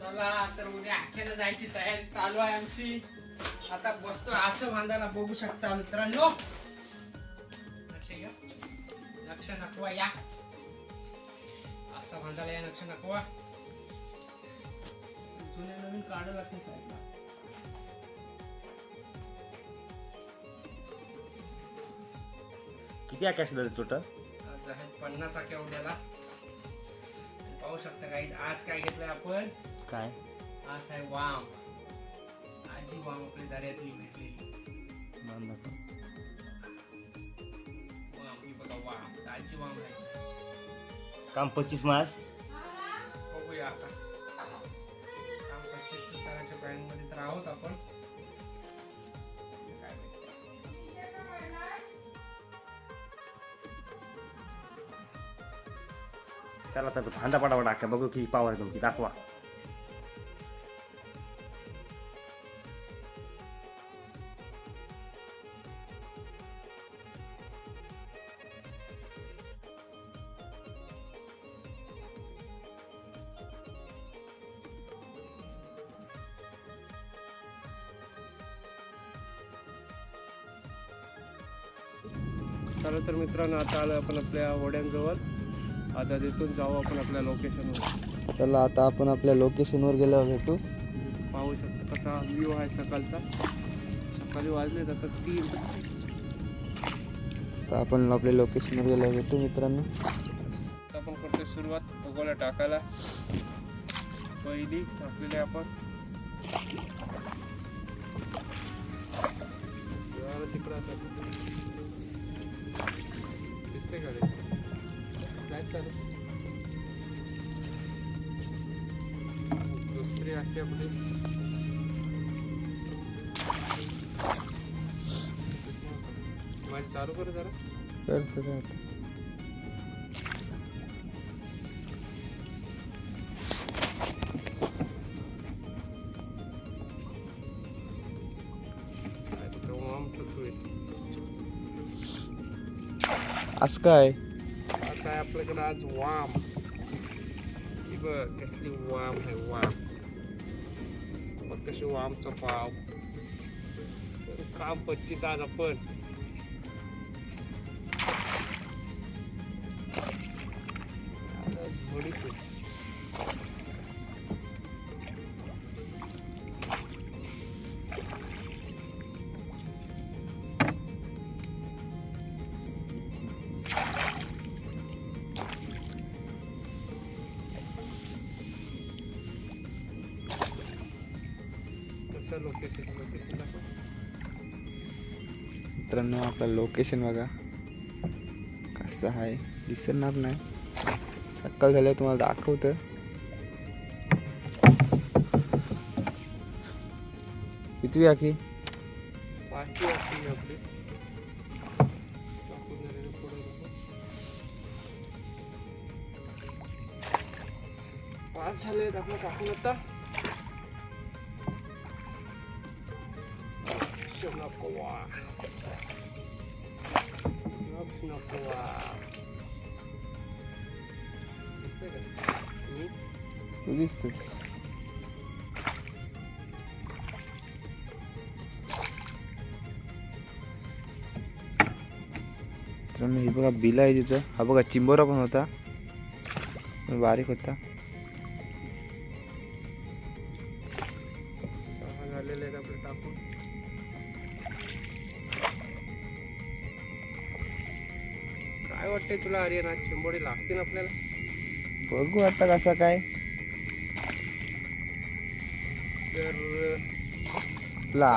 चला तर उद्या अख्याला जायची तयारी चालू आहे आमची. आता बसतो असं बांधायला बघू शकता मित्रांनो. लक्ष नकवा या असं बांधायला या लक्ष नकवा. जुने नवीन काढ लागते साईडला. किती आकाश झाले टोटल? आज आहेत 50 आक्या उद्याला. पाहू शकता काही. आज काय घेतलंय आपण? काय? आज आहे वाम. आजी वाम आपली दर्यातली भेटलेली वाम. ही बघा वाम, आजी वाम आहे. काम 25 मार्च. बघूया आता काम 25 तारखेच्या प्लॅन मध्ये तर आहोत आपण. काय माहिती. चला तर भांडा पटापट आका बघू की पावर आहे तुमची. दाखवा. चला तर मित्रांनो आता आलो आपण आपल्या होड्यांजवळ. आता तिथून जाऊ आपण आपल्या लोकेशनवर. चला आता आपण आपल्या लोकेशनवर गेल्यावर भेटू. पाहू शकता कसा व्ह्यू आहे सकाळचा. सकाळी वाजले आता 3. तर आपण आपल्या लोकेशनवर गेल्यावर भेटू मित्रांनो. आता आपण करतो सुरुवात भोगोला टाकायला. पहिली टाकलेली आपण तिकडं दिसते का रे? काय चालू? दुसरी आखी आपली माझी चालू कर जरा. करतो काय आता. असं काय असं आहे आपल्याकडे आज वाम. ही बघ कसली वाम आहे. वाम बघ कशी वामचा पाव. काम 25 आज आपण. मित्रांनो आपलं लोकेशन बघा कसं आहे. दिसणार नाही. सकाळ झाल्यावर तुम्हाला दाखवतं. किती आखी? 5 आखी आपली. 5 झाले आपण टाकून आता. दिसत मित्रांनो. ही बघा बिल आहे तिथं. हा बघा चिंबोरा पण होता. बारीक होता. झालेले आहेत आपले टाकून. काय वाटतंय तुला आर्यन? आज चिंबोडी लागतील आपल्याला. बघू आता कसा काय. तर आपला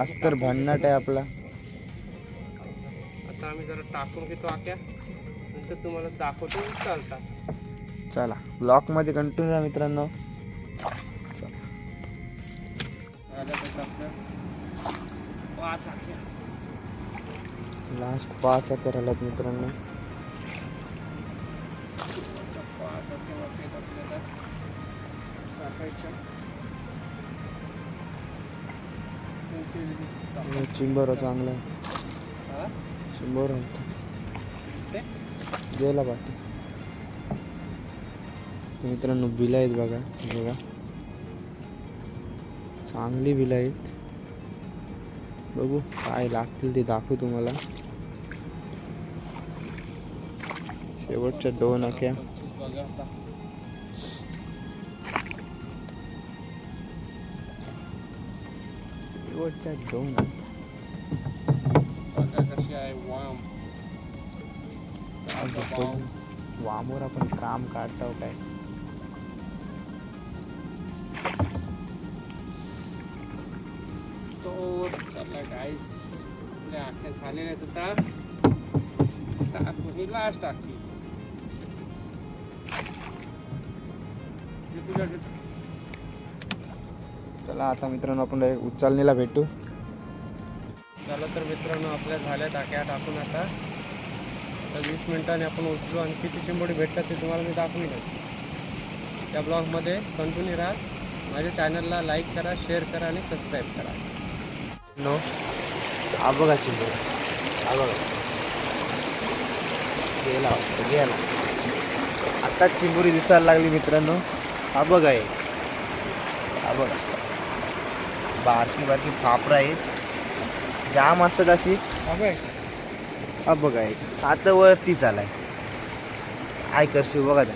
आज तर भन्नाट आहे आपला. आता आम्ही जरा टाकून घेतो आक्या. नंतर तुम्हाला दाखवतो. चालतात. चला ब्लॉक मध्ये कंटिन्यू आहे मित्रांनो. लास्ट 5 आकार आलात मित्रांनो. चिंबर चांगला आहे. चिंबर गेला बाकी. मित्रांनो बिलं आहेत बघा, बघा चांगली बिलं आहेत. बघू काय लागतील ते दाखवू तुम्हाला. शेवटच्या 2 आख्या. बघा आता शेवटच्या 2. बघा कशी आहे वाम. वामोर आपण काम काढतो काय. तो चला गाईस आपल्या आख्या झालेल्या आहेत. आता आतमध्ये लास्ट टाकली. चला आता मित्रांनो आपण direct उचलणीला भेटू. चला तर मित्रांनो आपल्या झाल्या टाक्या टाकून आता 20 मिनिटांनी आपण उचलू आणि किती चिंबोडी भेटतात ते तुम्हाला मी दाखवून देतो. त्या ब्लॉगमध्ये कंटिन्यू राहा. माझ्या चॅनलला लाईक करा, शेअर करा आणि सबस्क्राईब करा. नो हा बघा चिंबोरी, हा बघा गेला. आत्ताच चिंबोरी दिसायला लागली मित्रांनो. हा बघा आहे, हा बघा बारकी बारकी फापरा आहेत, जाम असतात अशी. हा बघा आहे, आता वरती चालाय. काय करशील बघा त्या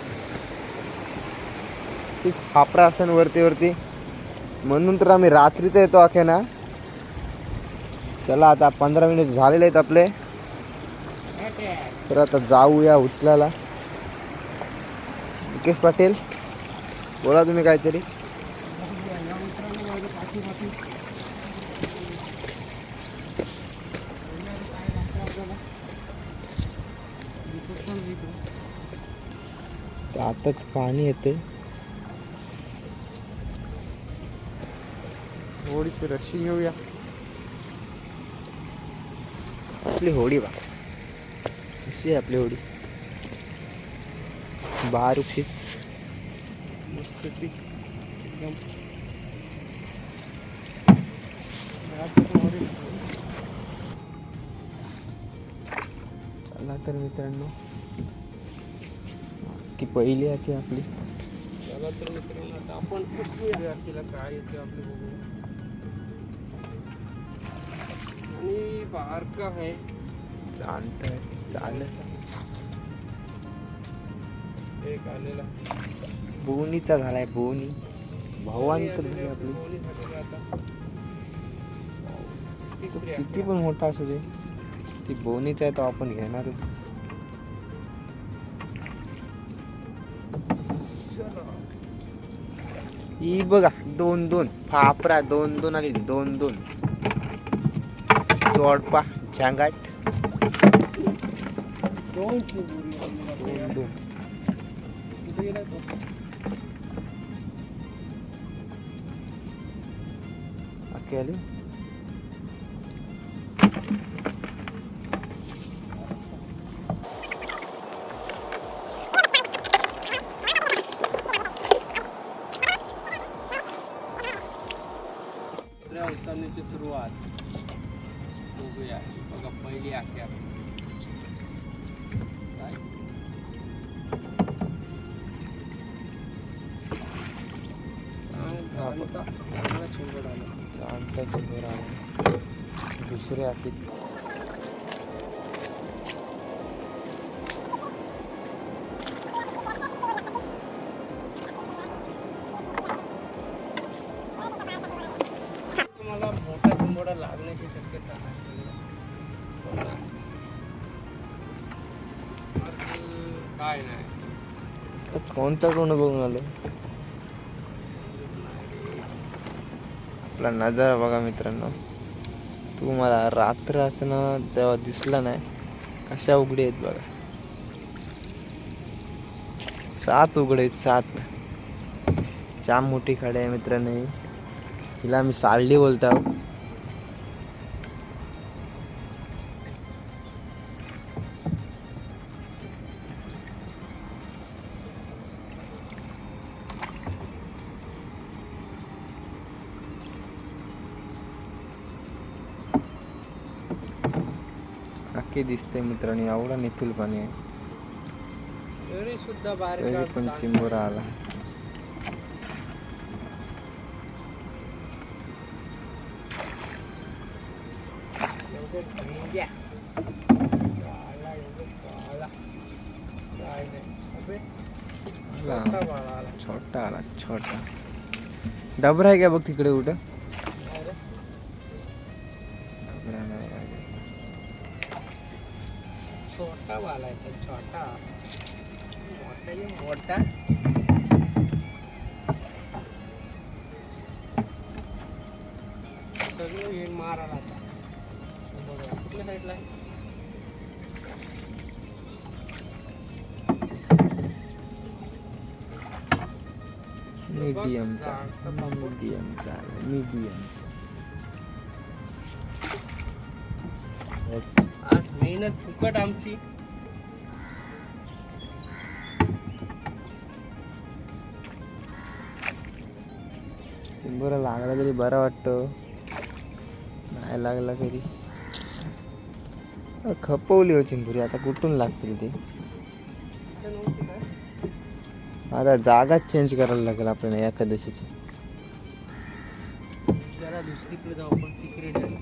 अशीच फापरा असतात वरती. म्हणून तर आम्ही रात्रीचा येतो अखे ना. चला आता 15 मिनिट झालेले आहेत आपले, तर आता जाऊया उचलायला. मुकेश पाटील बोला तुम्ही काहीतरी. आताच पाणी येते. होडीची रस्सी घेऊया. आपली होडी बा कशी आहे आपली होडी, बारूकशी मस्तची एकदम. चला तर मित्रांनो की पहिली आहे की आपली. चला तर मित्रांनो आता आपण पुसूया तिला काय येते आपली बघू. आणि बारका आहे चालत एक आलेला बोनीचा झालाय. बोनी भावानी तर झाली आपली. तो किती पण मोठा असू दे, ती बोनीचा आहे तो आपण घेणार. ही बघा 2 फापरा 2 आली. 2 जोडपा झांगाट 2 चिंबोरी. अकेले उचलण्याची सुरुवात बघूया. बघा पहिली आख्या चांगला चिंबोड आला. दुसरे आखी तुम्हाला मोठा चिंबोडा लागण्याची शक्यता आहे. काय नाही कोणता कोण बघून आलो. आपला नजारा बघा मित्रांनो. तुम्हाला रात्र असताना तेव्हा दिसला नाही कशा उघडे आहेत बघा. 7 उघडे आहेत, 7. जाम मोठी खाडी आहे मित्रांनो. हिला आम्ही साळली बोलतो. नक्की दिसते मित्रांनो, एवढा निथुल पाणी आहे. तरी सुद्धा बारीक तरी पण चिंबोरा आला. छोटा आला छोटा. डबरा आहे का बघ तिकडे कुठं. डबरा नाही. छोटा वाला आहे छोटा. मोठा सगळं हे मारायला आता. बघा कुठल्या साईडला आहे. मीडियमचा. आज मेहनत फुकट आमची. चिंबोरा लागला तरी बरा वाटतं, नाही लागला तरी खपवली हो चिंबोरी. आता कुठून लागतील ते. आता जागाच चेंज करायला लागेल आपल्याला एकादशीची. जरा दुसरीकडे जाऊ आपण. सिक्रेट आहे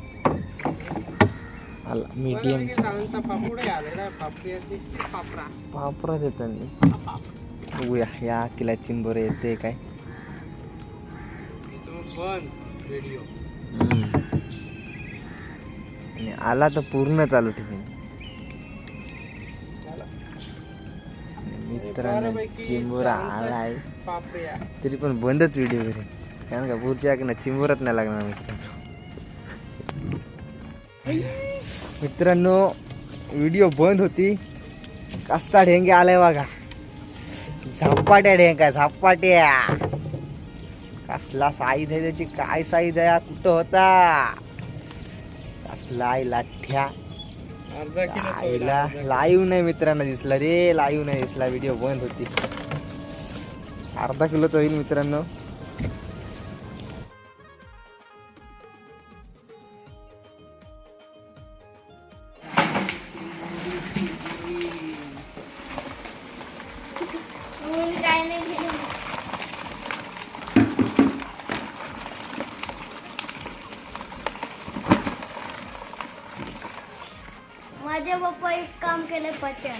आला मीडियमचा. पापड आलेला पापरा. पापरा देताना बघूया या किला चिंबोरे येते काय. व्हिडिओ आणि आला तर पूर्ण चालू ठेवेन. मित्रांनो चिंबोरा आलाय तरी पण बंदच व्हिडिओ करेन, कारण का पुढच्या ना चिंबोरात नाही लागणार. मित्रांनो व्हिडिओ बंद होती. कसा ढेंगे आलाय बघा. झपाट्या ढेंगा झपाट्या. कसला साईज आहे त्याची, काय साईज आहे, कुठं होता कसला आहे लाठ्या. अर्धा किलो लाईव्ह नाही मित्रांनो दिसला रे. लाईव्ह नाही दिसला, व्हिडिओ बंद होती. अर्धा किलोचा होईल मित्रांनो. माझे पप्पा एक काम केले 50.